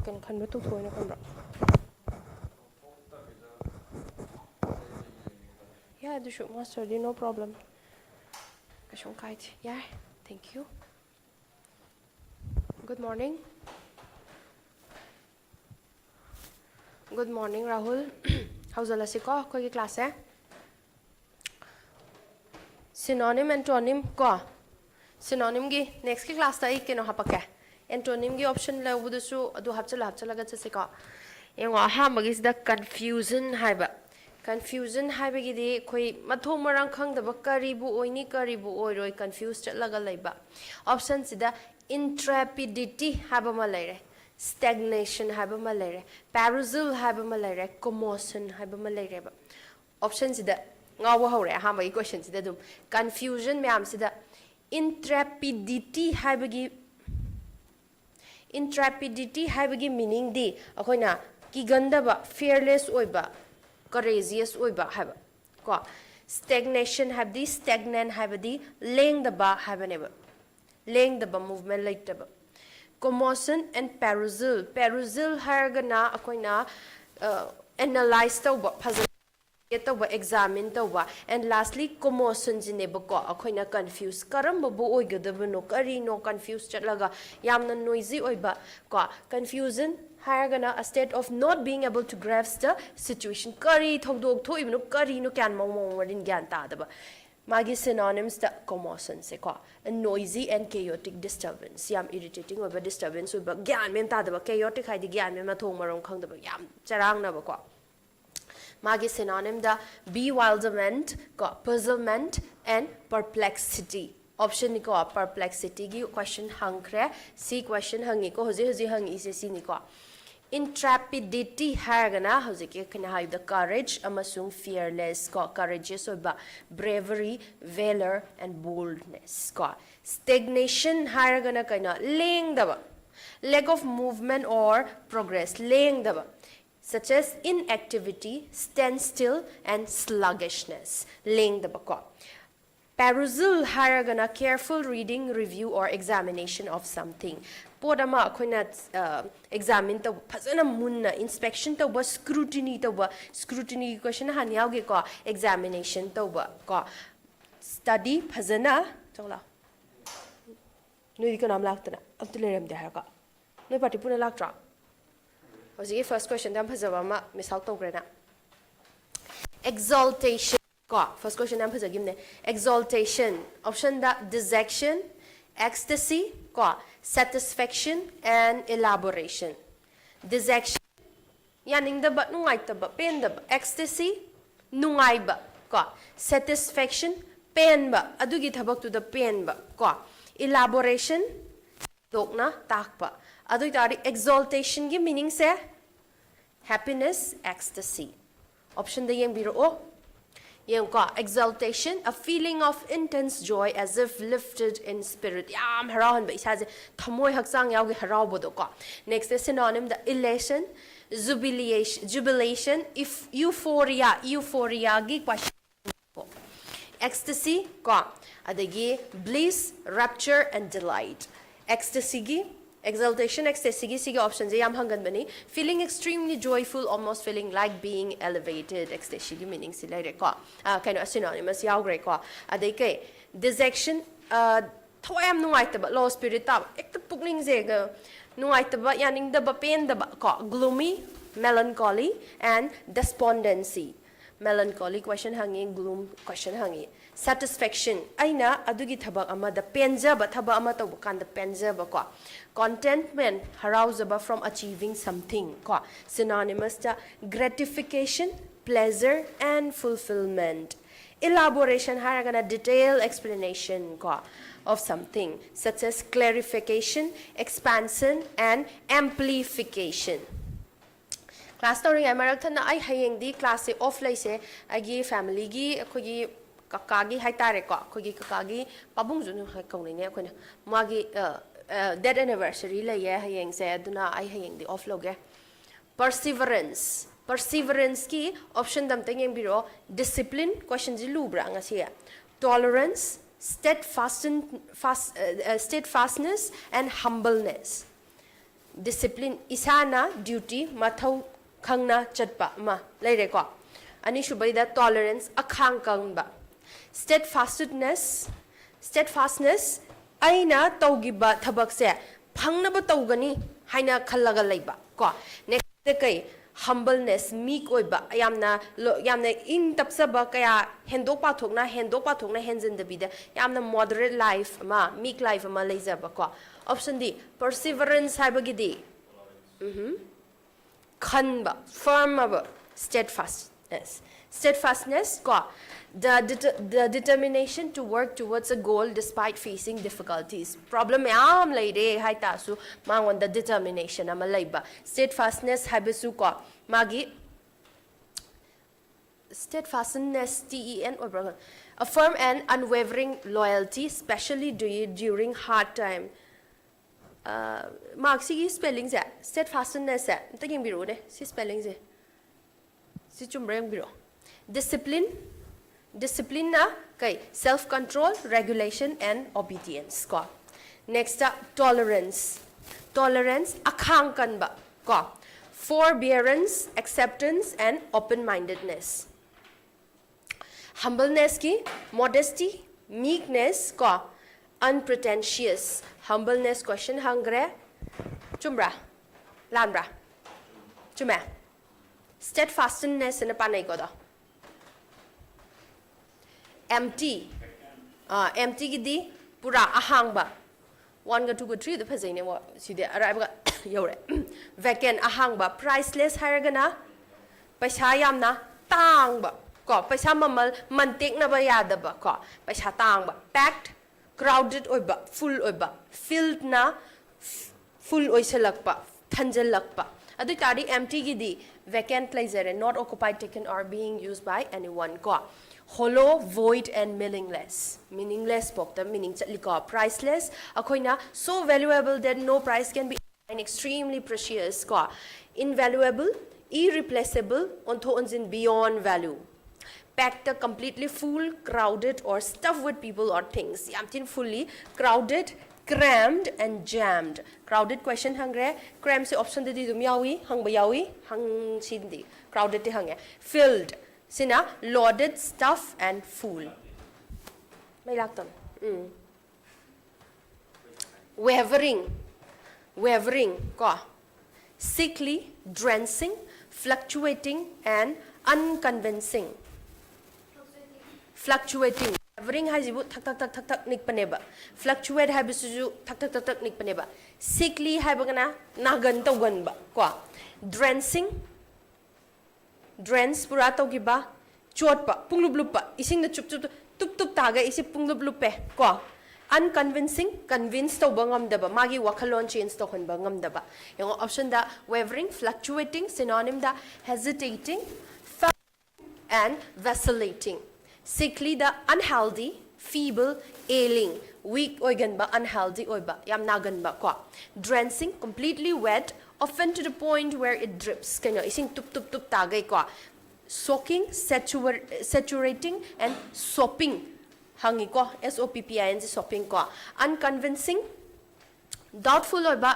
can khăn tu thôi nó không rõ. Yeah, the shoot master, no problem. Cái kite. Yeah, thank you. Good morning. Good morning, Rahul. How's the siko? Koi class eh? Synonym, antonym, ko. Synonym gi next ki class ta ikeno hapake. Antonym gi option la wudusu adu hapchala ga siko. Yengo ha magis da confusion haiba. Confusion haiba gi di koi mathong marang khang da karibu oini karibu oiroi confused chatlaga laiba. Option sida intrepidity haiba ma laire. Stagnation haiba ma laire. Perusal haiba ma laire. Commotion haiba ma laire ba. Option sida ngawa hore ha ma question sida dum confusion me am sida intrepidity haibagi meaning di akoina kigandaba fearless oiba courageous oiba haiba ko stagnation habdi stagnant haibadi lengdaba haibaneba lengdaba movement laitaba commotion and perusal hargana akoina analyze tawba examine and lastly commotion jinebako akoina confuse karamba bo oigadabano kari no confuse chatlaga yamna noisy oiba ko confusion haragana a state of not being able to grasp the situation kari thodok thoibno kari no kan mawmarin gyan ta daba magi synonyms da commotion se ko a noisy and chaotic disturbance yam irritating oiba disturbance oiba gyan mem ta daba chaotic haidi gyan mem na thong marong khang daba yam charang na ba ko Magi synonym da bewilderment, puzzlement, and perplexity. Option ko perplexity gi question hangkre, C question hangi ko hoji hangi se si ni ko. Intrepidity hargana hoji ke kana have the courage amasung fearless ko courageous oba bravery, valor, and boldness ko. Stagnation hargana kana leng daba. Lack of movement or progress leng daba. Such as inactivity, standstill, and sluggishness. Laying the bako. Perusal haragana careful reading, review, or examination of something. Podama akoina examine to phasana munna inspection to ba scrutiny question hanyauge ko examination to ba ko study phasana chawla. Noi ko nam laktana abtuleram de haraka. Noi party puna laktra. The first question dam phazawama misal togrena exaltation ko first question dam phazagimne exaltation option da dejection ecstasy ko satisfaction and elaboration dejection yaning da ba nungai ta ba pen da ecstasy nungai ba ko satisfaction pen ba adugi thabak tu da pen ba ko elaboration dokna tak ba Adu tari exaltation ki meaning se happiness, ecstasy. Option the yang biro o. Yang ka exaltation, a feeling of intense joy as if lifted in spirit. Yam harahan ba isa se thamoy haksang yaw ki haraw bodo ka. Next is synonym the elation, jubilation, if euphoria gi question ko. Ecstasy ka adagi bliss, rapture, and delight. Ecstasy gi exaltation, ecstasy, sige options yam hangan bani. Feeling extremely joyful, almost feeling like being elevated. Ecstasy meaning sila ko. Kind of synonymous yaw gre ko. Aday kay dejection. Thoyam nungai taba low spirit tab. Ekta pukling zega nungai taba yaning daba pain daba ko. Gloomy, melancholy, and despondency. Melancholy question hangi, gloom question hangi. Satisfaction. Aina adugi thabak ama da penja ba thaba ama to kan da penja ba ko. Contentment harausaba from achieving something ko. Synonymous ta gratification, pleasure, and fulfillment. Elaboration haragana detailed explanation ko of something such as clarification, expansion, and amplification. Class story ay marathon na ay hayeng di class off lay se agi family gi akogi kakagi haitare ko akogi kakagi pabung junu hay kauni ne akona magi dead anniversary lay ye hayeng se aduna ay hayeng di off loge perseverance ki option dam tengeng biro discipline question ji lubra ngasi tolerance steadfastness and humbleness discipline isana duty mathau khangna chatpa ma leire ko ani shubai da tolerance akhang kang ba steadfastness aina taugiba thabak se phangna ba taugani haina khallaga leiba ko next kai humbleness meek oiba yamna ing tapsaba kaya hendok pathokna henjin dabida yamna moderate life ma meek life ma leijaba ko option D perseverance habagidi khanba firm aba steadfastness ko the determination to work towards a goal despite facing difficulties problem yam leire hai ta su mangon the determination ama leiba steadfastness habisu ko magi steadfastness ten or a firm and unwavering loyalty especially during hard time mark si spelling se steadfastness se taking biro de si spelling se si chumrem biro discipline na kai self control regulation and obedience ko next up tolerance akhang kan ba ko forbearance acceptance and open mindedness humbleness ki modesty meekness ko unpretentious humbleness question hangre chumra lanbra chume steadfastness in a panai ko do empty gidi pura ahang ba 1 ga 2 ga 3 the phazai wa side arrive ga yore vacant ahang ba priceless haragana paisa yamna tang ba ko paisa mamal mantek na ba yada ba ko paisa tang ba packed crowded oiba full oiba filled na full oisalak ba thanjalak ba adu tari empty gidi vacant laser not occupied taken or being used by anyone ko hollow, void, and meaningless pokta meaning chatliko priceless akoina so valuable that no price can be and extremely precious ko invaluable irreplaceable onto onzin beyond value packed completely full crowded or stuffed with people or things yamtin fully crowded crammed and jammed crowded question hangre cram se option de dum yawi hangba yawi hang sindi crowded te hange filled sina loaded stuff and full may lakton wavering ko sickly drenching fluctuating and unconvincing fluctuating wavering hajibu thak nik paneba fluctuate habisuju thak nik paneba sickly habagana nagan togan ba ko drench pura togiba chotpa pungluplupa ising na chup taga isi pungluplupe ko unconvincing convinced to bangam daba magi wakalon change to kon bangam daba yung option da wavering fluctuating synonym da hesitating and vacillating sickly the unhealthy feeble ailing weak oigan ba unhealthy oiba yam nagan ba ko drenching completely wet often to the point where it drips kanya ising tup tagay ko soaking saturating and sopping hangi ko sopping sopping ko unconvincing doubtful oiba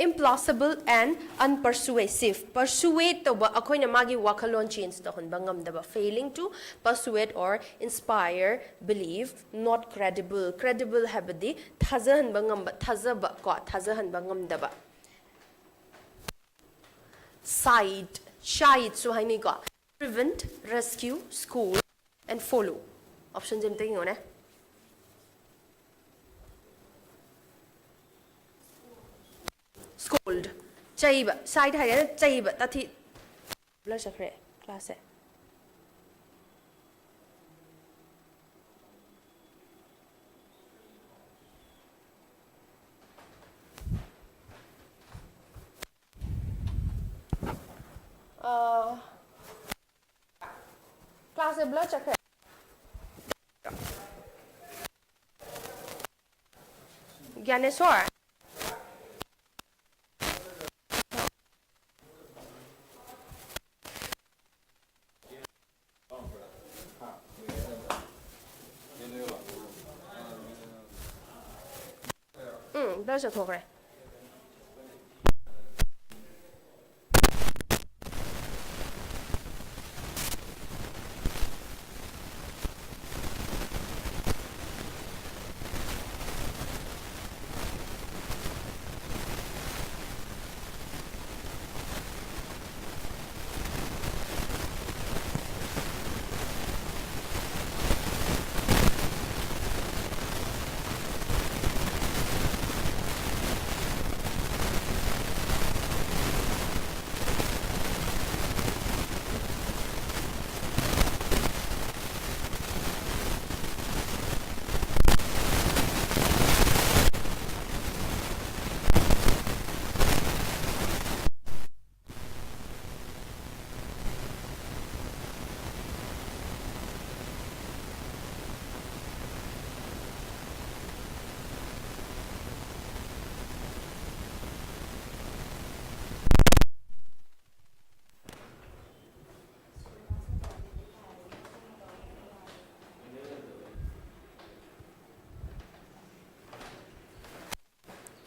implausible and unpersuasive persuade to ba akoy na magi wakalon change to hun bangam da ba failing to persuade or inspire believe not credible habadi thazahan bangam ba thazaba ko thazahan bangam da ba side so haini ko prevent rescue school and follow option jam taking on scold chaiba side hai chaiba tathi bla sakre class hai class blur chakre Gyaneswar blur chakre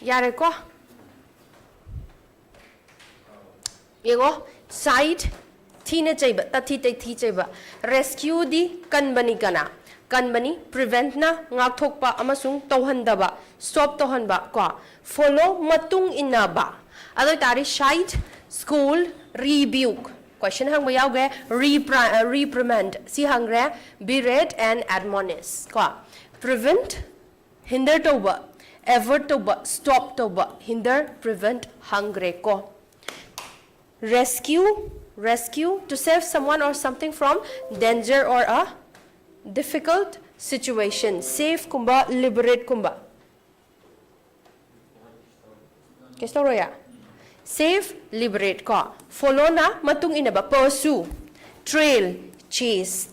Yare ko. Yego, side, tina chaiba, tati te ti chaiba. Rescue di kanbani kana. Kanbani, prevent na, ngak thokpa, amasung tauhandaba, stop tauhanba, kwa. Follow matung inaba. Ado tari shite, school, rebuke. Question hang ba yauge, reprimand. Si hangre, berate and admonish. Kwa. Prevent, hinder toba. Avert toba, stop toba. Hinder, prevent, hungre ko. Rescue, to save someone or something from danger or a difficult situation. Save kumba, liberate kumba. Kesto roya. Save, liberate ka. Follow na matung inaba. Pursue, trail, chase,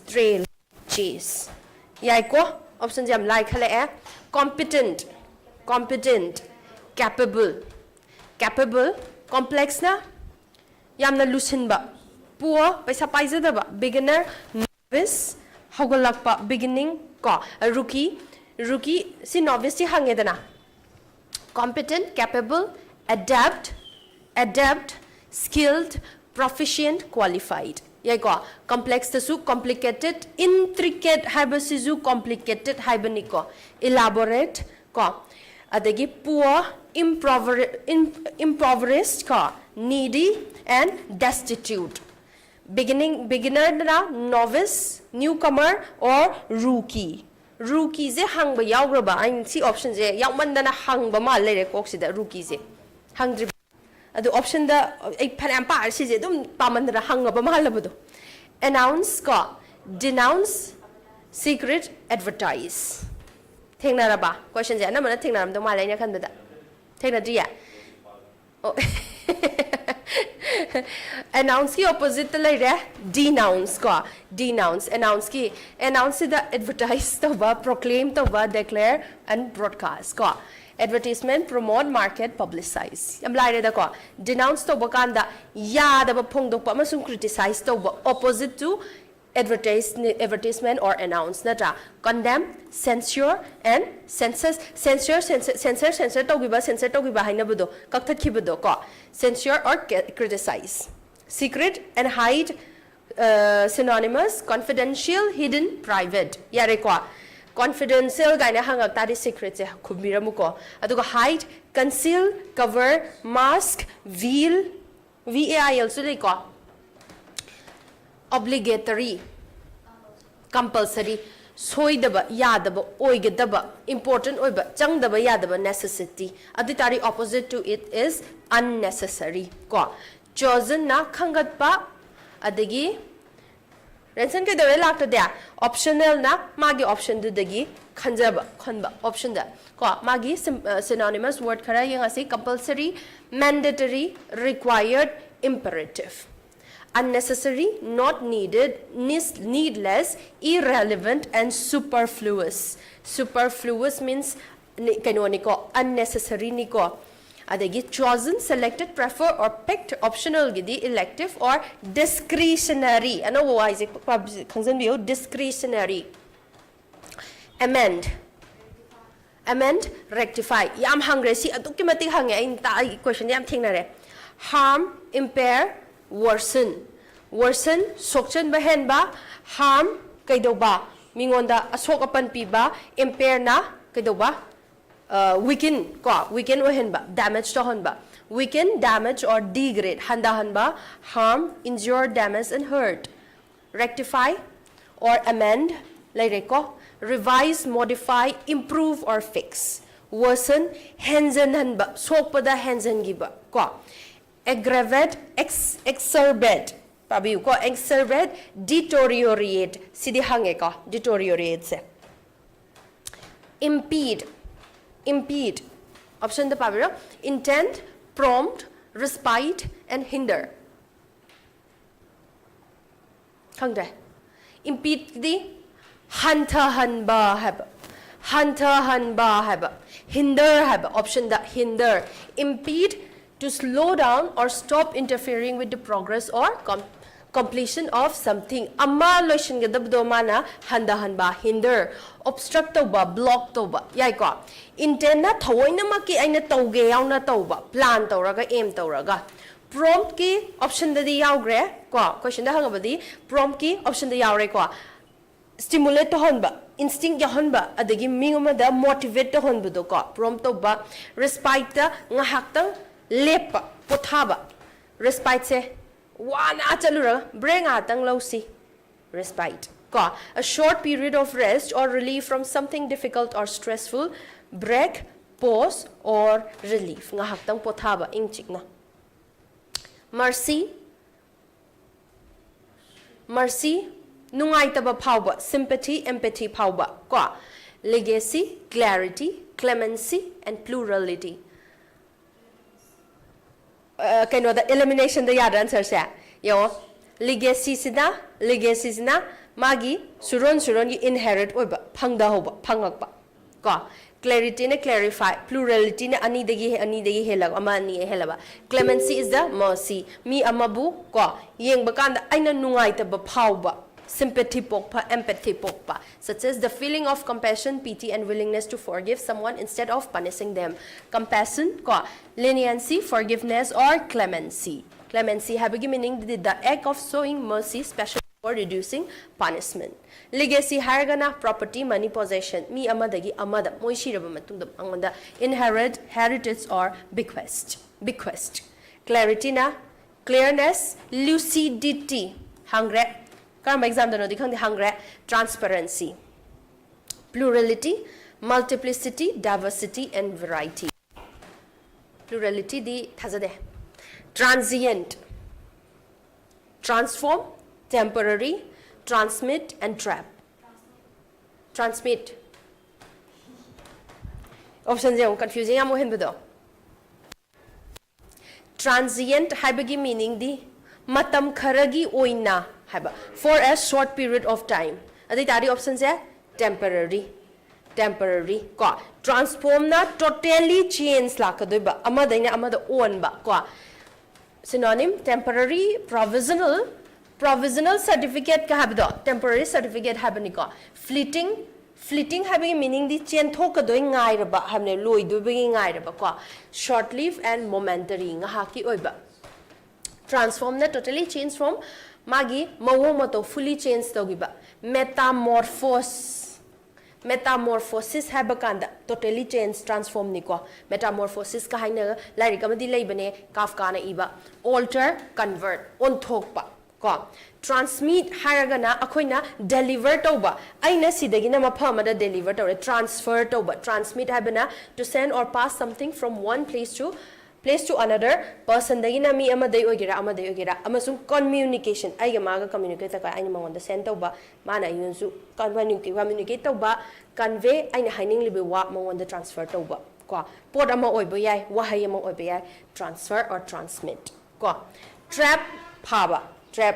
Yai ko option jam like hale competent, capable, complex na. Yamna lusin ba. Poor, paisa paisa ba. Beginner, novice, haugalak beginning ka. Rookie, si novice si hangedana. Competent, capable, adapt, skilled, proficient, qualified. Yai ko complex tasu complicated, intricate habasizu complicated habaniko. Elaborate ko. Adagi poor, impoverished ka. Needy and destitute. Beginner na, novice, newcomer or rookie. Rookie ze hang ba yaw ba ang si option ze yaw man na hang ba ma lere kok si da rookie ze hang drib adu option da ay panam pa si ze dum pa man na hang ba ma la do. Announce ka, denounce, secret, advertise. Thengna ra ba question ze na man thengna ram do ma lai nya khan da thengna di ya. Oh. Announce ki opposite laire denounce ka. Announce ki the advertise toba, proclaim toba, declare and broadcast ka. Advertisement, promote, market, publicize. Am laire da ka. Denounce toba kanda ya da ba phong dok pa masung criticize toba opposite to advertisement or announce nata. Condemn, censure and censor togiba haina budo kaktat kibudo ka. Censure or criticize. Secret and hide, synonymous, confidential, hidden, private. Yare kwa. Confidential gaina hangak tadi secret se khubiramu ko. Aduga hide, conceal, cover, mask, veil, VAIL suli ko. Obligatory, compulsory, soidaba, yadaba, oigadaba, important oiba, changdaba, yadaba, necessity. Aditari opposite to it is unnecessary. Ko. Chosen na khangat pa, adagi, Rensen ke dawe lakta dia, optional na, magi option du dagi, khanjaba, option da. Ko, magi synonymous word khara yang asi, compulsory, mandatory, required, imperative. Unnecessary, not needed, needless, irrelevant, and superfluous. Superfluous means unnecessary niko. Adagi chosen, selected, prefer, or picked, optional gidi, elective, or discretionary. Ano why is it discretionary? Amend, rectify. Yam hungry si aduki mati hangya in ta question yam thing na re. Harm, impair, worsen, sokchen bahen ba, harm, kaido ba, mingonda asok apan pi ba, impair na, kaido ba, weaken wahen ba, damage to hon ba, weaken, damage or degrade, handahan ba, harm, injure, damage and hurt, rectify or amend, like ko, revise, modify, improve or fix, worsen, henzen han ba, sok pada henzen giba, ko. Aggravate, exacerbate, pabiu ko exacerbate, deteriorate, sidi hange ko, deteriorate se. Impede, option the pabiu, intent, prompt, respite, and hinder. Hangde, impede di, hanta han ba haba, hinder haba, option the hinder, impede, to slow down or stop interfering with the progress or completion of something ama loishin gadabdo mana handa hanba hinder obstruct toba block toba yai ko intent na thoina maki aina tauge yauna tauba plan toraga aim toraga prompt ki option da di yaugre ko question da hangabadi prompt ki option da yaure ko stimulate to honba instinct ya honba adagi mingoma da motivate to honbu do ko prompt to ba respite ta ngahak tang lepa pothaba respite se wana chalura bring atang losi respite ko a short period of rest or relief from something difficult or stressful break pause or relief ngahak tang pothaba ingchikna mercy mercy nungaitaba phawba sympathy empathy phawba ko legacy clarity clemency and plurality kaino the elimination the yard answer sha yo legacy sina magi suron yi inherit oiba phangda hoba phangakba ko clarity ne clarify plurality ne ani dagi helag ama ani helaba clemency is the mercy mi amabu ko yengba kanda aina nungai ta ba phawba sympathy pokpa empathy pokpa such as the feeling of compassion pity and willingness to forgive someone instead of punishing them compassion ko leniency forgiveness or clemency have a meaning the act of showing mercy special for reducing punishment legacy hargana property money possession mi amadagi amada moi shiraba matungda angonda inherit heritage or bequest clarity na clearness lucidity hangre karma exam dano dikhang di hangre transparency plurality multiplicity diversity and variety plurality di thazade transient transform temporary transmit and trap transmit option je confusing am hen bedo transient haibagi meaning di matam kharagi oina haiba for a short period of time adi tari option je temporary ko transform na totally change la kadoiba amada ina amada on ba ko synonym temporary provisional certificate ka habdo temporary certificate habani ko fleeting having meaning di chen thok ka doi ngai raba hamne loi do bi ngai raba ko short lived and momentary nga ha ki oiba transform na totally change from magi mawo mato fully change to giba metamorphosis habakanda totally change transform ni ko metamorphosis ka haina lairi kamadi leibane kafka na iba alter convert on thokpa ko transmit haragana akoina deliver toba aina sidagina mafama da deliver tore transfer toba transmit habana to send or pass something from one place to another person dagina mi amadai ogera amasung communication aiga maga communicate ka aina mangonda send toba mana yunsu communicate toba convey aina haining libe wa mangonda transfer toba ko pot ama oibo yai wahai ama oibo yai transfer or transmit ko trap phaba trap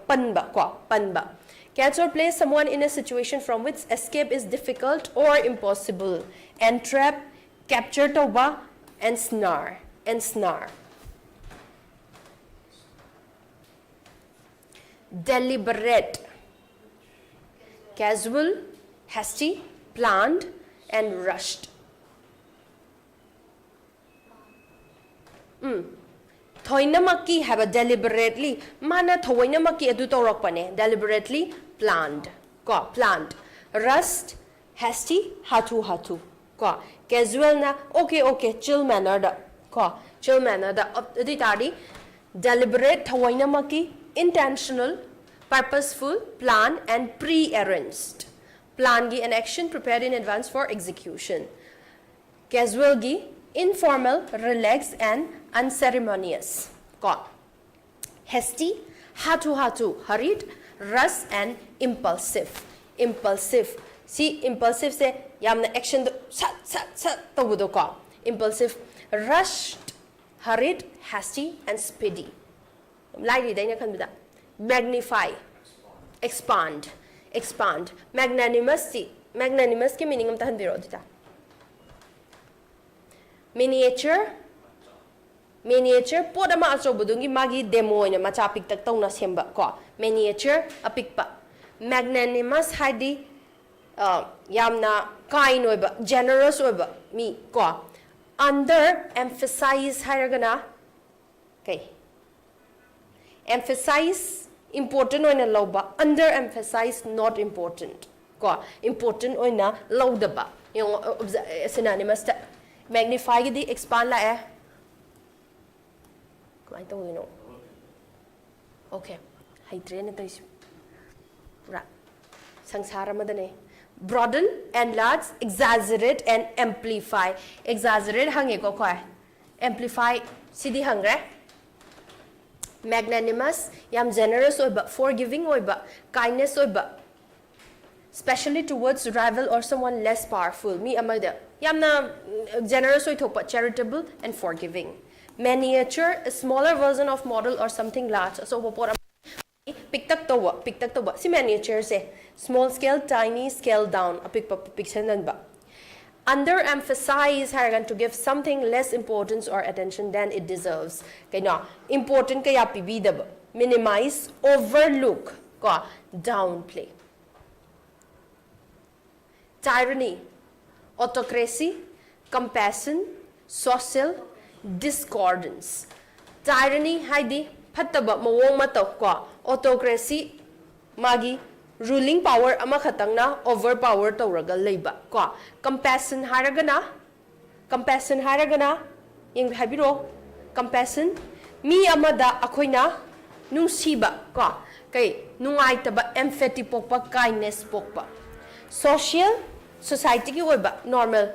panba catch or place someone in a situation from which escape is difficult or impossible entrap capture toba and snare deliberate casual hasty planned and rushed thoinamaki have a deliberately mana thoinamaki adu torokpane deliberately planned rushed hasty hatu ko casual na okay chill manner da aditari deliberate thoinamaki intentional purposeful plan and pre-arranged plan gi an action prepared in advance for execution casual gi informal relaxed and unceremonious ko hasty hatu hurried rush and impulsive see impulsive se yamna action do sat tobudo ko impulsive rushed hurried hasty and speedy lairi daina khanbida magnify expand magnanimous ki meaning am tahan biro dita miniature miniature pot ama achobudungi magi demo ina macha pik tak tawna semba ko miniature apikpa magnanimous haidi yamna kind oiba generous oiba mi ko under emphasize hairagana okay emphasize important oina lawba under emphasize not important ko important oina lawdaba yung synonymous ta magnify gi di expand la eh I don't know. Okay. Hydrene is Sangsara Madane. Broaden, enlarge, exaggerate, and amplify. Exaggerate hangeko koi. Amplify sidi hangre. Magnanimous, yam generous oiba, forgiving oiba, kindness oiba. Especially towards rival or someone less powerful. Me amada. Yam na generous oitopa, charitable and forgiving. Miniature, a smaller version of model or something large. So, pick tak towa. Si miniature se small scale, tiny scale down. A picture ba. Under emphasize haragan to give something less importance or attention than it deserves. Kaya na important kaya pibida ba. Minimize, overlook, ko downplay. Tyranny, autocracy, compassion, social discordance. Tyranny haidi phattaba mawong mataw ko autocracy magi ruling power ama khatang na overpower tawraga leiba ko compassion haragana yung habiro compassion mi amada akoina nungsiba ko kay nungay taba empathy pokpa kindness pokpa social society ki oiba normal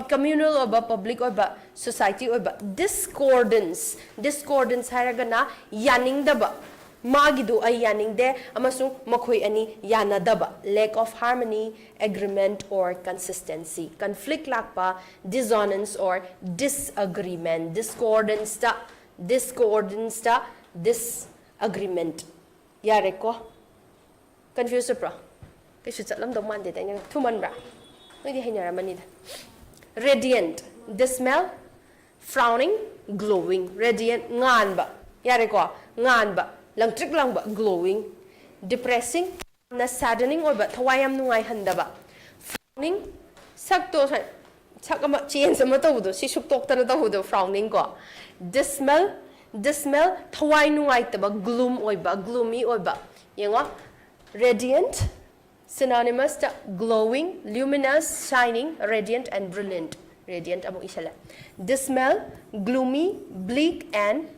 communal oba public oba society oba discordance haragana yaning daba magidu ay yaning de amasung makoy ani yana daba lack of harmony agreement or consistency conflict lakpa dissonance or disagreement disagreement yare ko confuse pro kasi chatlam do man de tanya thuman bra hindi hinara manida radiant, dismal, frowning, glowing. Radiant, ngan ba. Yare ko, ngan ba. Langtrik lang ba, glowing. Depressing, na saddening or ba, tawayam nungay handa ba. Frowning, sakto, sakama, chien sa mata hudo, si suktok ta na ta hudo, frowning ko. Dismal, taway nungay ta ba, gloom oy ba, gloomy oy ba. Yung radiant, synonymous to glowing, luminous, shining, radiant, and brilliant. Radiant among isala. Dismal, gloomy, bleak, and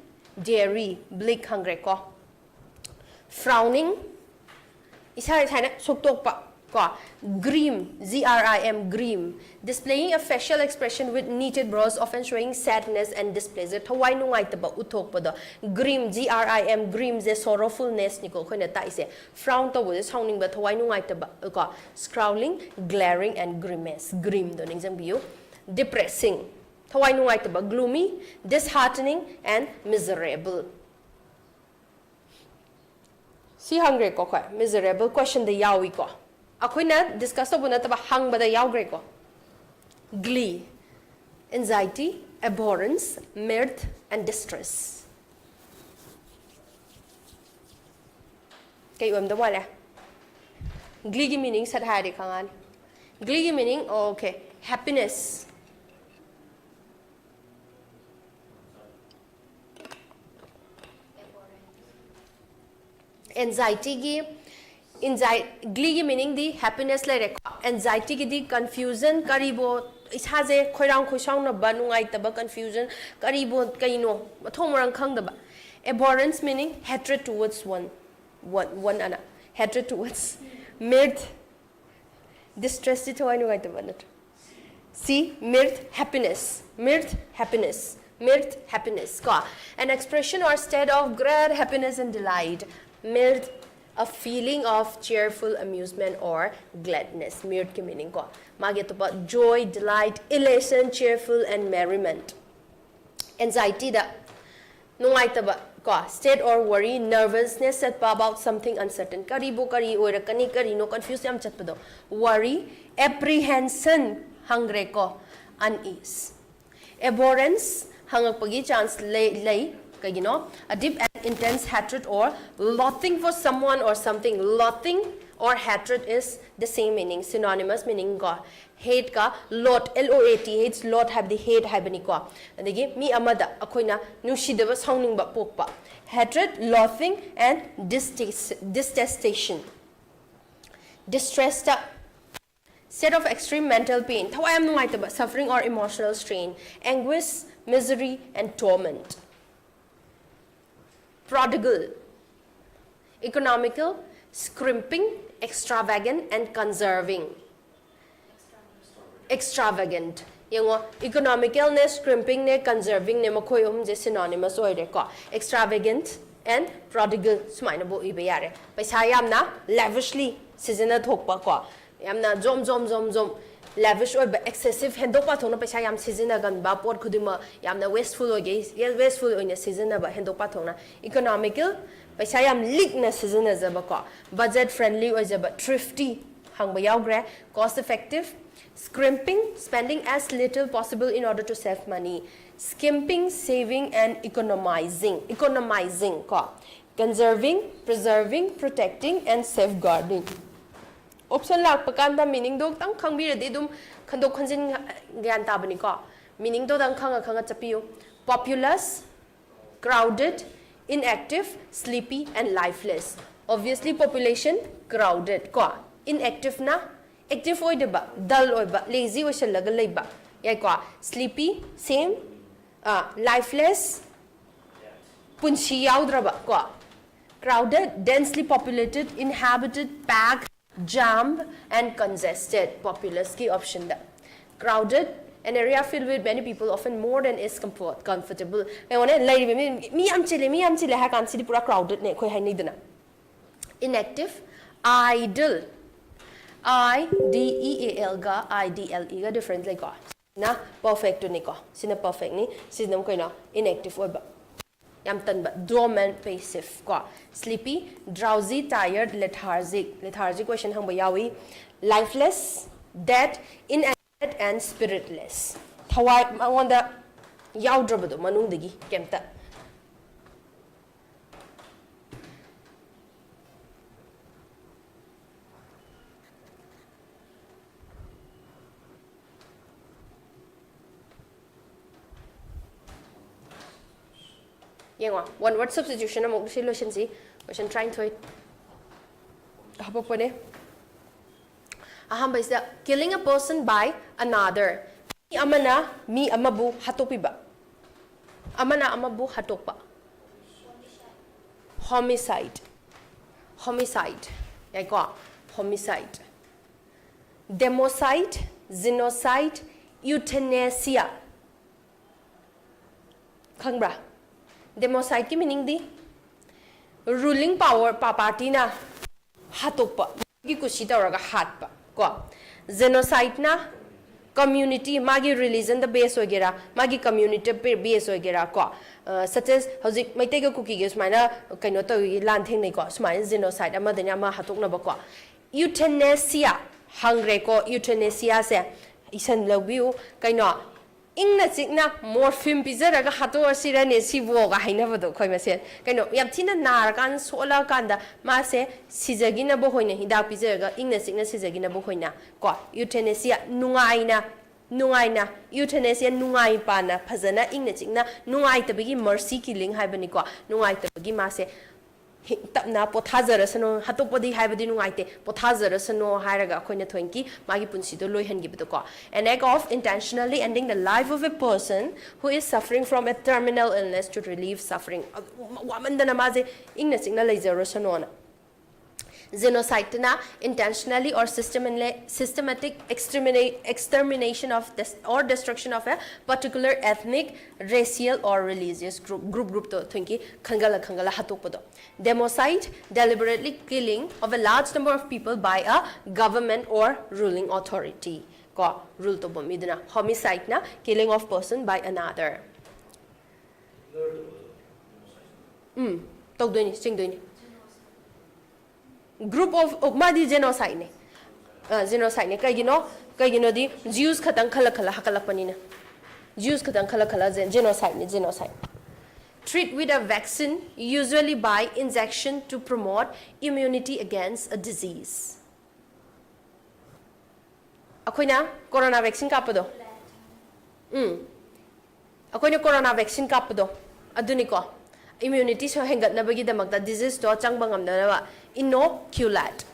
dreary. Bleak hangre ko. Frowning, isa suktok pa ko. Grim, grim, grim. Displaying a facial expression with knitted brows, often showing sadness and displeasure. Tawai nungay taba utok pa do. Grim, grim ze sorrowfulness niko ko na taise. Frown to was sounding but tawai nungay taba ko. Scowling, glaring, and grimace. Grim do ning view. Depressing. Tawai nungay taba gloomy, disheartening, and miserable. Si hungry ko ko miserable question the yawi ko. Ako na discuss to na taba hang bada yaw gre ko. Glee, anxiety, abhorrence, mirth, and distress. Kayo am da wala. Glee ki meaning sad hari kangan. Glee ki meaning okay, happiness. Anxiety ki Glee meaning the happiness like anxiety ki the confusion karibo ishaze khoirang khoisang na banungai taba confusion karibo kaino mathong marang khang daba abhorrence meaning hatred towards one ana hatred towards mirth distress to anungai taba not see mirth happiness ka an expression or state of great happiness and delight mirth a feeling of cheerful amusement or gladness. Mirth ke meaning ko. Magi to ba joy, delight, elation, cheerful, and merriment. Anxiety da nungai ta ba ko state or worry, nervousness at pa about something uncertain. Karibo kari oira kani kari no confused am chat pa do. Worry, apprehension hangre ko unease. Abhorrence hangakpagi chance lay a deep and intense hatred or loathing for someone or something. Loathing or hatred is the same meaning, synonymous meaning ko. Hate ka lot, L-O-A-T, hates lot have the hate habani ko. And again, mi amada akoina nushidaba sounding ba pokpa. Hatred, loathing, and detestation. Distressed, state of extreme mental pain. Thawai am nungaitaba, suffering or emotional strain, anguish, misery, and torment. Prodigal, economical, scrimping, extravagant, and conserving. Extravagant. Yango economical ne, scrimping ne, conserving ne makoy je synonymous oire ko. Extravagant and prodigal sumaina bo ibe yare. Paisa yamna lavishly sizina thokpa ko. Yamna zom lavish or excessive hendopa thona paisa yam sizina gan ba pot khudima yamna wasteful oge wasteful oine sizina ba hendopa thona. Economical paisa yam leak na sizina zaba ko. Budget friendly ojaba, thrifty hangba yaugre, cost effective. Scrimping, spending as little possible in order to save money. Skimping, saving, and economizing. Economizing, conserving, preserving, protecting, and safeguarding. Option lak pakanda meaning do tang khang bi radi dum khandok khanjin gyan tabani ko. Meaning do tang khanga chapiyo. Populous, crowded, inactive, sleepy, and lifeless. Obviously population crowded ko. Inactive na active oideba, dull oiba, lazy oishalaga leiba. Yaikwa, sleepy, same, lifeless, punchi yaudraba kwa. Crowded, densely populated, inhabited, packed, jammed, and congested. Populous ki option da. Crowded, an area filled with many people, often more than is comfortable. Mi am chile ha kan sidi pura crowded ne koi hai nahi dana. Inactive, idle. I-D-E-A-L ga I-D-L-E ga different like ko. Na perfect to ni ko. Sina perfect ni sinam ko na inactive oiba. Yam tan ba dormant passive ko. Sleepy, drowsy, tired, lethargic. Lethargic question hang ba yawi. Lifeless, dead, inanimate, and spiritless. Thawai mawanda yaudra do manung dagi kemta. One word substitution among solution si question trying to it. Ahamba is the killing a person by another. Mi amana mi amabu hatopiba. Amana amabu hatopa. Homicide. Homicide. Yaiko homicide. Democide, genocide, euthanasia. Khangbra. Democide ki meaning di ruling power party na hatokpa ki kushi tawraga hatpa ko. Genocide na community magi religion the base ogera magi community base ogera ko. Such as hojik maitei ga kuki ge smaina kaino tawi lan theng nei ko smaina genocide ama denya ma hatokna ba ko. Euthanasia hangre ko euthanasia se isan lobbiu kaino ingna chikna morphine pizaraga hato sirane sibo ga hainabado khoi mase kaino yamthina nar kan sola kanda ma se sijagina bo hoina hida pizaraga ingna chikna sijagina bo hoina ko euthanasia nungaina euthanasia nungai pana phajana ingna chikna nungai tabigi mercy killing haibani ko nungai tabigi ma se tapna pothazarasano hatopodi haibadi nungaite pothazarasano hairaga khoina thoinki magi punsi do loihangi bidoko an act of intentionally ending the life of a person who is suffering from a terminal illness to relieve suffering wamandana maje ingna singna leijarasano na genocide na intentionally or systematic extermination of or destruction of a particular ethnic, racial or religious group to thinki khangala hatokpodo. Democide, deliberately killing of a large number of people by a government or ruling authority. Ko rule to bomidna. Homicide na killing of person by another. Togdoni singdoni. Group of madi genocide ne genocide ne kay gino di Jews khatang khala hakalak panina Jews katang khala genocide ni genocide. Treat with a vaccine, usually by injection to promote immunity against a disease. Akoina corona vaccine kapado. Akoina corona vaccine kapado. Aduni ko. Immunity so hengat na bagi damakta disease to chang bangam na nawa. Inoculate.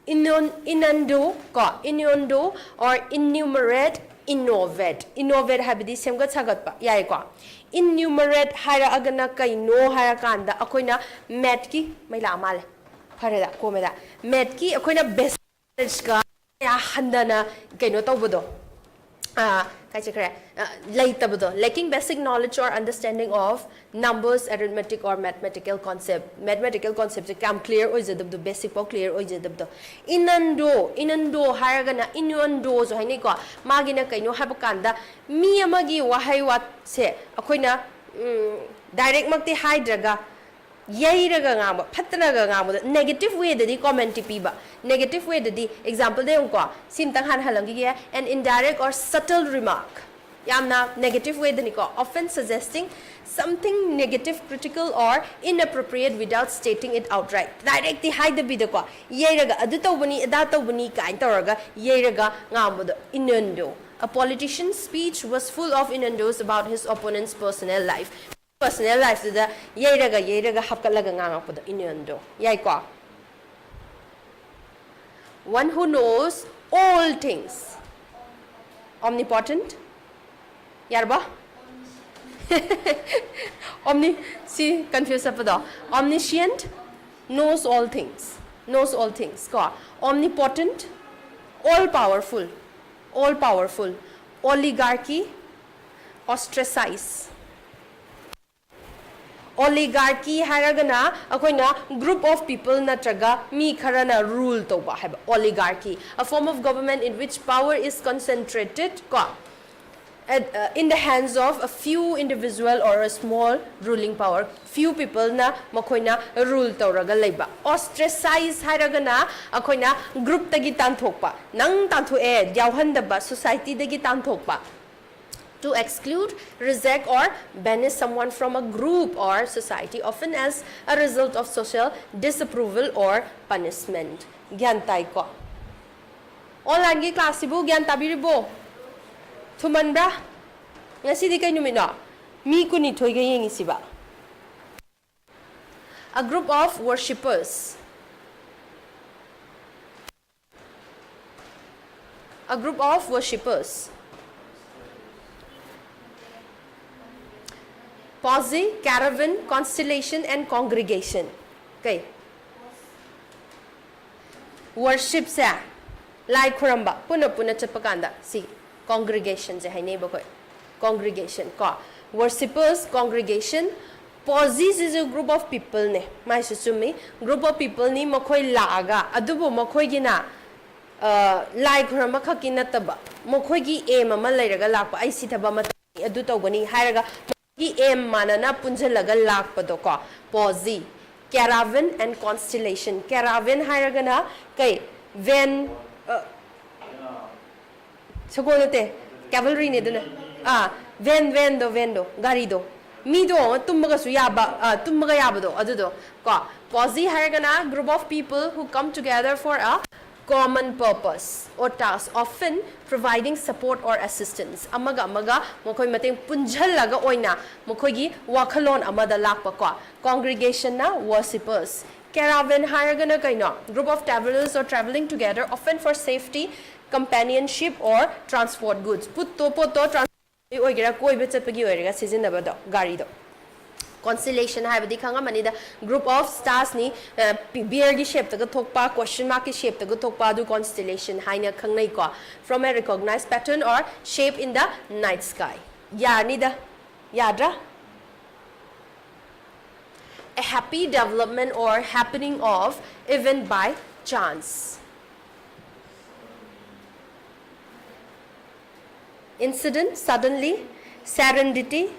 Inundu ko. Inundu or enumerate. Innovate habidi semgat sagat pa. Yai ko. Enumerate hara agana kay no hara kanda. Akoina metki may lamal. Pareda ko meda. Metki akoina best ka ya handa na kay no tawbudo. Lacking basic knowledge or understanding of numbers, arithmetic or mathematical concept. Mathematical concepts are clear or the basic or clear or the inando haragana inundo so hani ko magina kaino habakanda mi amagi wahay wat se akoina direct magti hydraga yairaga ngamba phatraga ngamba negative way dadi comment piba negative way dadi example de ko simtang han halangi an indirect or subtle remark yamna negative way dani ko often suggesting something negative, critical or inappropriate without stating it outright. Directly hide the bida ko yairaga adu tawbani ada tawbani kain tawraga yairaga ngamba inundo. A politician's speech was full of innuendos about his opponent's personal life. Personal life to the yeraga hapkalaga nganga po the inundo. Yai ko. One who knows all things. Omnipotent. Yarba? See, confused up do. Omniscient knows all things. Knows all things. Ko. Omnipotent. All powerful. All powerful. Oligarchy. Ostracize. Oligarchy haragana akoina group of people natraga mi kharana rule toba haba oligarchy, a form of government in which power is concentrated in the hands of a few individual or a small ruling power. Few people na makoina rule tauraga leiba. Ostracize haragana akoina group tagi tanthokpa nang tanthu e yawhandaba society dagi tanthokpa. To exclude, reject or banish someone from a group or society, often as a result of social disapproval or punishment. Gyantai ko. Online gi class ibu gyan tabiribo. Thumanbra. Ngasi di kay numina. Mi kuni thoy ga yengi siba. A group of worshippers. A group of worshippers. Posse, caravan, constellation and congregation. Okay. Worship sa lai khuramba puna chapakanda si congregation je haine ba koi congregation ko worshippers congregation. Posse is a group of people ne mai susumi group of people ni makoi laga adubu makoi gina lai khuramba khakina taba makoi gi aim ama lairaga lakpa ai si thaba mat adu tawgani hairaga aim manana punjalaga lakpado ko posse. Caravan and constellation. Caravan haragana kay van sagonate cavalry ne duna vendo gari do mi do tummaga su yaba tummaga yabado adudo ko posse haragana group of people who come together for a common purpose or task, often providing support or assistance. Amaga mokoi mateng punjalaga oina mokoi gi wakhalon amada lakpa ko congregation na worshippers. Caravan haragana kaino group of travelers or traveling together, often for safety, companionship or transport goods. Putto transport oigira koi bechatpagi oirega sizinaba do gari do. Constellation habadi khanga manida group of stars ni bear gi shape ta thokpa question mark ki shape ta thokpa du constellation haina khangnai ko from a recognized pattern or shape in the night sky. Yanida yadra. A happy development or happening of event by chance. Incident, suddenly. Serendipity,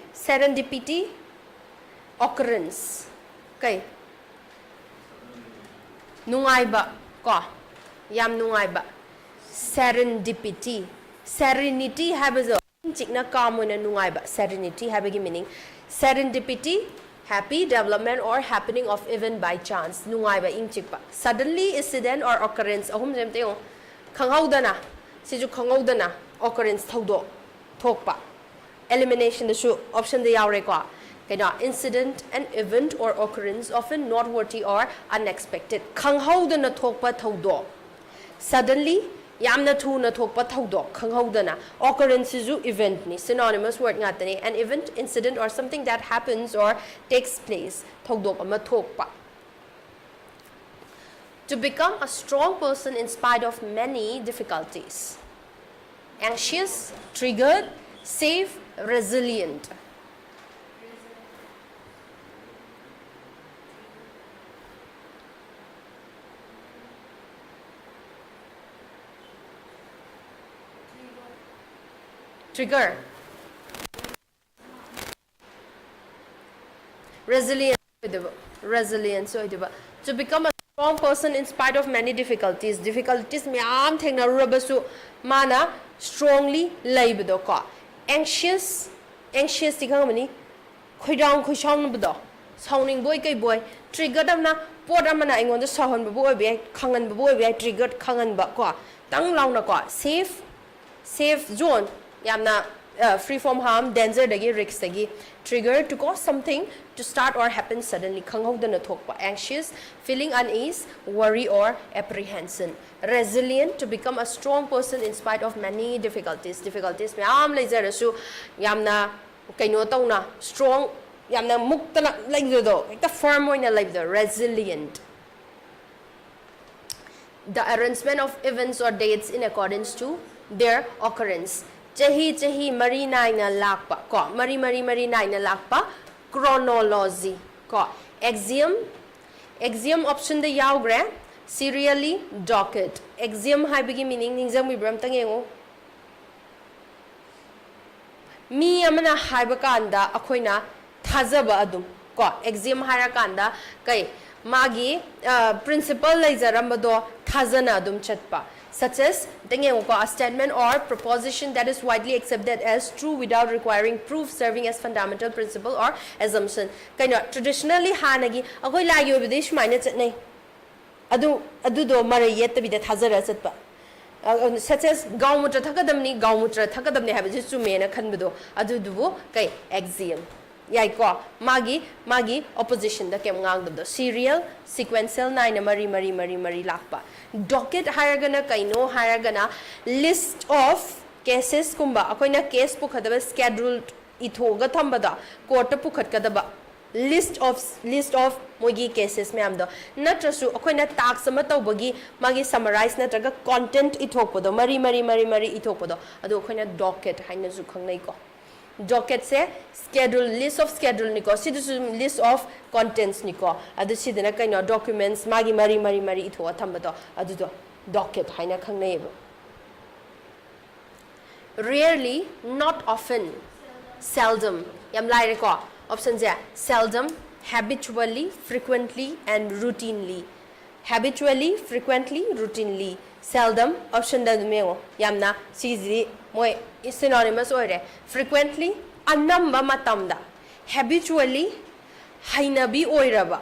occurrence. Okay. Nungay ba ko? Yam nungay ba? Serendipity. Serenity happens chikna calm oina nungaiba serenity habagi meaning serendipity happy development or happening of event by chance nungaiba ing chikpa suddenly incident or occurrence ahum jemte yo khanghaudana siju khanghaudana occurrence thodo thokpa elimination the shu option the yaure ko incident an event or occurrence often noteworthy or unexpected khanghaudana thokpa thodo suddenly yamna thuna thokpa thodo khanghaudana occurrence is event ni synonymous word ngatani an event incident or something that happens or takes place thodo ama thokpa to become a strong person in spite of many difficulties anxious triggered safe resilient trigger resilience to become a strong person in spite of many difficulties myam thengna rubasu mana strongly laibdo ko anxious tigamani khoidang khoisang bdo sauning boy kai boy triggered amna pot amana ingon da sahon bu boy be khangan bu boy be triggered khangan ba ko tang launa ko safe zone yamna free from harm danger dagi risk dagi trigger to cause something to start or happen suddenly khanghaudana thokpa anxious feeling unease worry or apprehension resilient to become a strong person in spite of many difficulties myam leijarasu yamna kaino tauna strong yamna muktana laido ekta firm oina laido resilient the arrangement of events or dates in accordance to their occurrence chahi mari naina lakpa ko mari naina lakpa chronology ko axiom option the yaugre serially docket axiom haibigi meaning ningjam ibram tangengo mi amana haiba kanda akoina thajaba adum ko axiom hara kanda kai magi principle leijarambado thajana adum chatpa such as a statement or proposition that is widely accepted as true without requiring proof serving as fundamental principle or assumption traditionally hanagi akoi lagi obidish maina chatnai adu do mara yet bida thazara chatpa such as gaumutra thakadamni habi chume na khanbado adu du kai axiom yai ko magi opposition da kem ngang do serial sequential naina mari lakpa docket haragana kaino haragana list of cases kumba akoina case pukhadaba schedule ithoga thambada court pukhat kadaba list of mogi cases me amdo natrasu akoina tax ama tawbagi magi summarize natraga content ithokpodo mari ithokpodo adu akoina docket haina ju khangnai ko docket se schedule list of schedule niko sidu list of contents niko adu sidena kaino documents magi mari itho thambado adu do docket haina khangnai bo rarely not often seldom yam lai ko option ja seldom habitually frequently and routinely seldom option da dumeo yamna sizi moi synonymous oire frequently anamba matamda habitually hainabi oiraba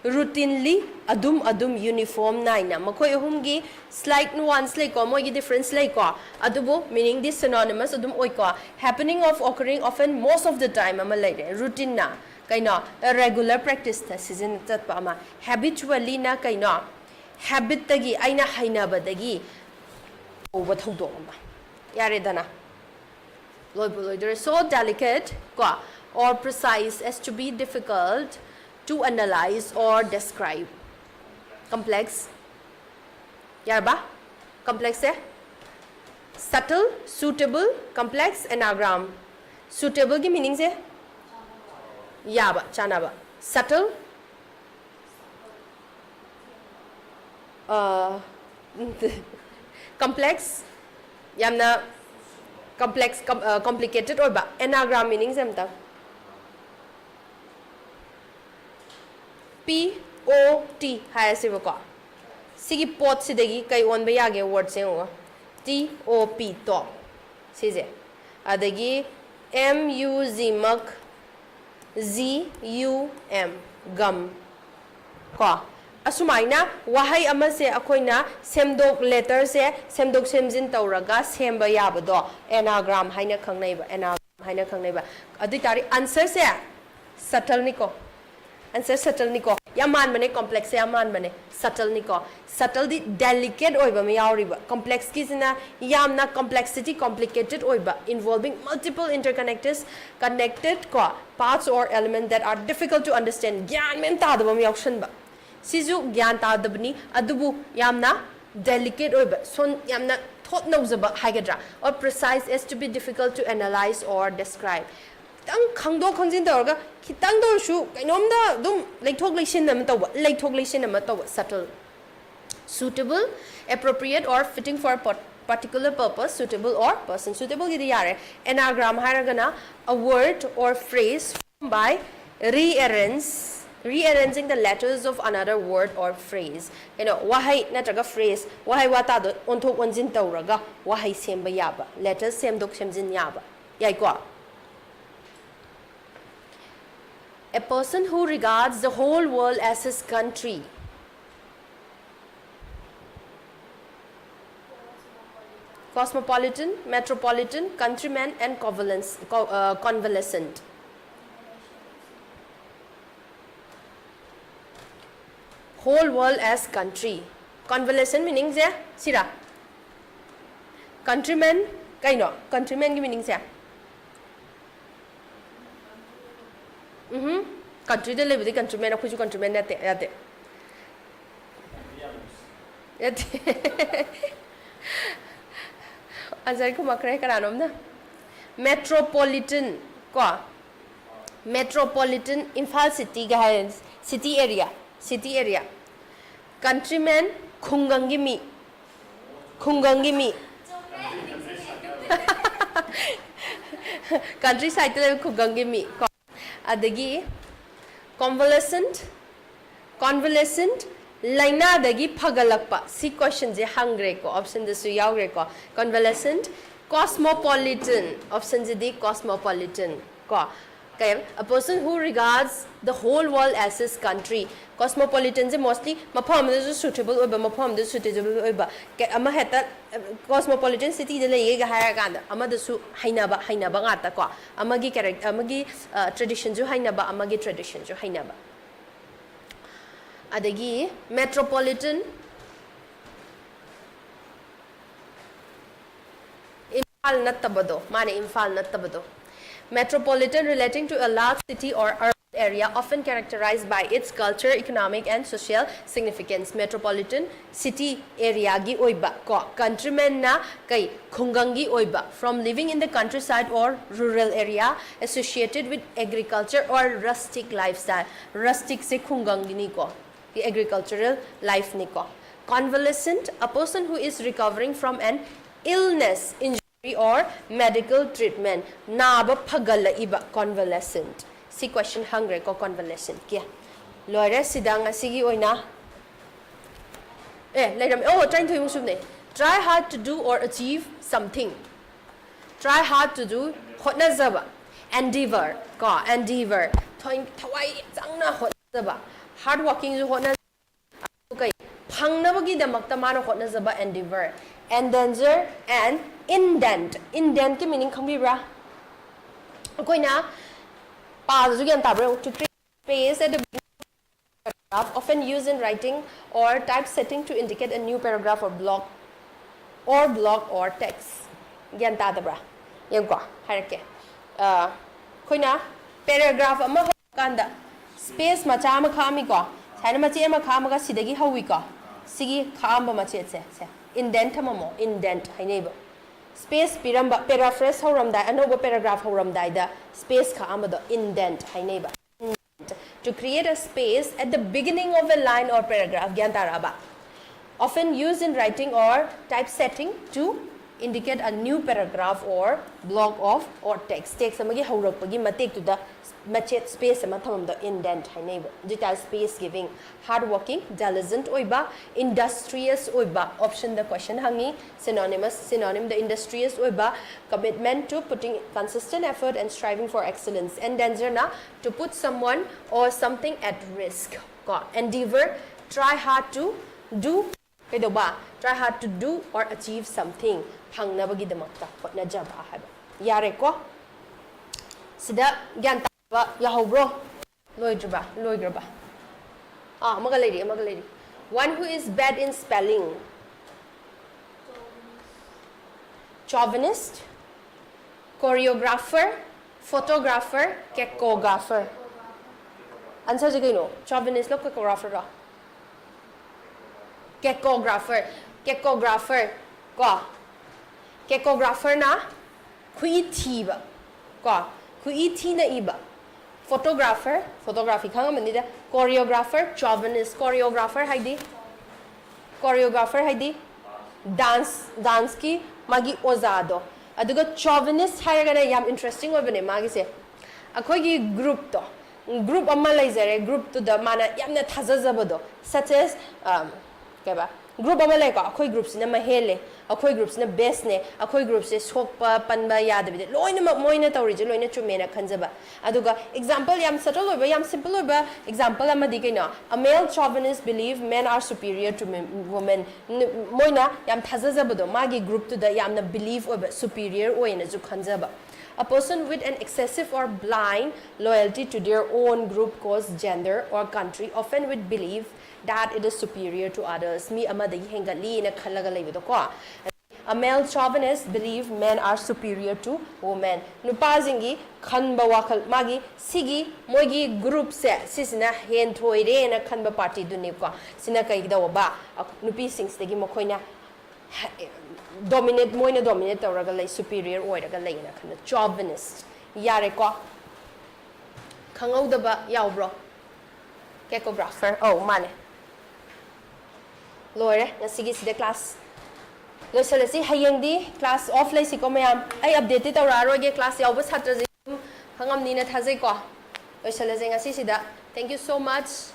routinely adum uniform naina makoi humgi slight nuance like ko moi difference like ko adubo meaning this synonymous adum oi ko happening of occurring often most of the time ama like routine na kaino regular practice ta season tatpa ama habitually na kaino habit tagi aina hainaba dagi over thodo ama yare dana loider so delicate or precise as to be difficult to analyze or describe complex yarba complex hai subtle suitable complex anagram suitable ki meaning se yaba chanaba subtle complex yamna complex complicated or ba anagram meaning semta P-O-T hai se ko sigi pot sidagi kai on ba yage word se T-O-P top sije adagi MUZ mak ZUM gum ko asumaina wahai amase akoina semdok letter se semdok semjin tauraga semba yabado anagram haina khangnaiba anagram haina khangnaiba adu tari answer se subtle niko answer subtle niko yaman mane complex se yaman mane subtle niko subtle di delicate oiba me yauriba complex ki sina yamna complexity complicated oiba involving multiple interconnectors connected ko parts or elements that are difficult to understand gyan men ta da bam yaushan ba sizu gyan ta da bni adubu yamna delicate oiba son yamna thought nozaba haigadra or precise as to be difficult to analyze or describe tang khangdo khangjin dorga khitang dor shu kainomda dum leithok leishin nam taw leithok leishin nam taw subtle suitable appropriate or fitting for a particular purpose suitable or person suitable gidi yare anagram haragana a word or phrase formed by rearranging the letters of another word or phrase wahai natraga phrase wahai wata do onthok onjin tawraga wahai semba yaba letters semdok semjin yaba yai ko a person who regards the whole world as his country. Cosmopolitan, metropolitan, countryman, and convalescent. Whole world as country. Convalescent meaning se sira. Countryman, kaino. Countryman ki meaning se. Country de live the countryman of which countryman at the metropolitan metropolitan Imphal city guys city area countryman khungangimi countryside khungangimi adagi convalescent laina dagi phagalakpa si question je hangre ko option de su yaugre ko convalescent cosmopolitan option je di cosmopolitan ko a person who regards the whole world as his country cosmopolitan je mostly mafam de suitable oba mafam de suitable oba ama heta cosmopolitan city de leye ga haya ganda ama de su hainaba ngata ko amagi character amagi tradition ju hainaba amagi tradition ju hainaba adagi metropolitan Imphal nattabado mane Imphal nattabado metropolitan relating to a large city or urban area often characterized by its culture, economic and social significance. Metropolitan city area gi oiba ko countrymen na kai khungangi oiba from living in the countryside or rural area associated with agriculture or rustic lifestyle. Rustic se khungangi ni ko the agricultural life ni ko. Convalescent, a person who is recovering from an illness, injury or medical treatment. Naba phagala iba convalescent. Si question hungry ko convalescent kya. Loire sidang asigi oina. Trying to use ne. Try hard to do or achieve something. Try hard to do hotna zaba. Endeavor ko endeavor. Thawai changna hotna zaba. Hard working ju hotna okay. Phangnabagi damakta mano hotna zaba endeavor. Endanger and indent. Indent ki meaning khambibra. Koina to create space at the beginning of a paragraph, often used in writing or typesetting to indicate a new paragraph or block or text. Gyan ta dabra. Yan ko harake. Koina paragraph ama kanda space macha ama khami ko. Saina machi ama khamaga sidagi hawi ko. Sigi khamba machi se. Indent mamo indent haineba. Space piramba paraphrase horamdai another paragraph horamdai da space ka amado indent haineba. To create a space at the beginning of a line or paragraph gyantaraba, often used in writing or typesetting to indicate a new paragraph or block of or text. Text amagi haurakpagi matek tuda machet space ama thamamda indent hainaiba. Dita space giving. Hardworking, diligent oiba, industrious oiba. Option the question hangi. Synonymous, synonym the industrious oiba. Commitment to putting consistent effort and striving for excellence. Endanger na to put someone or something at risk. Endeavor, try hard to do. Try hard to do or achieve something. Pangnabagidamakta hotnajaba haba. Yare ko. Sida gyan taba yahobro. Loidraba. Maga lady. One who is bad in spelling. Chauvinist, choreographer, photographer, kekographer. Answer is no. Chauvinist lo kekographer ra. Kekographer. Kekographer na kui thiba. Kui thi na iba. Photography khanga manida. Choreographer, chauvinist. Choreographer haidi. Dance ki magi ozado. Aduga chauvinist hairagana yam interesting obane magi se. Akogi group to. Group amma laizare group to the mana yamna thazazabado. Such as group ama lai ko akhoi groups na mahele akhoi groups na best ne akhoi groups se sokpa panba yadabide loina moina tawri je loina chumena khanjaba aduga example yam subtle oba yam simple oba example ama dikaina a male chauvinist believe men are superior to women moina yam thazazabado magi group to the yamna believe oba superior oina ju khanjaba. A person with an excessive or blind loyalty to their own group, cause, gender, or country often would believe that it is superior to others. A male chauvinist believe men are superior to women. Nupazingi khanba wakal magi sigi moigi group se sisina hen thoire na khanba party duni ko sina kai dawa nupi sings tegi mokoina dominate tawraga lay superior oiraga layna khana chauvinist yare ko khangaudaba yaubro kekographer mane loire ngasigi sida class loisalasi hayengdi class off lay siko mayam ai update tawraroge class yauba satraji khangamni na thajai ko loisalasi ngasi sida. Thank you so much.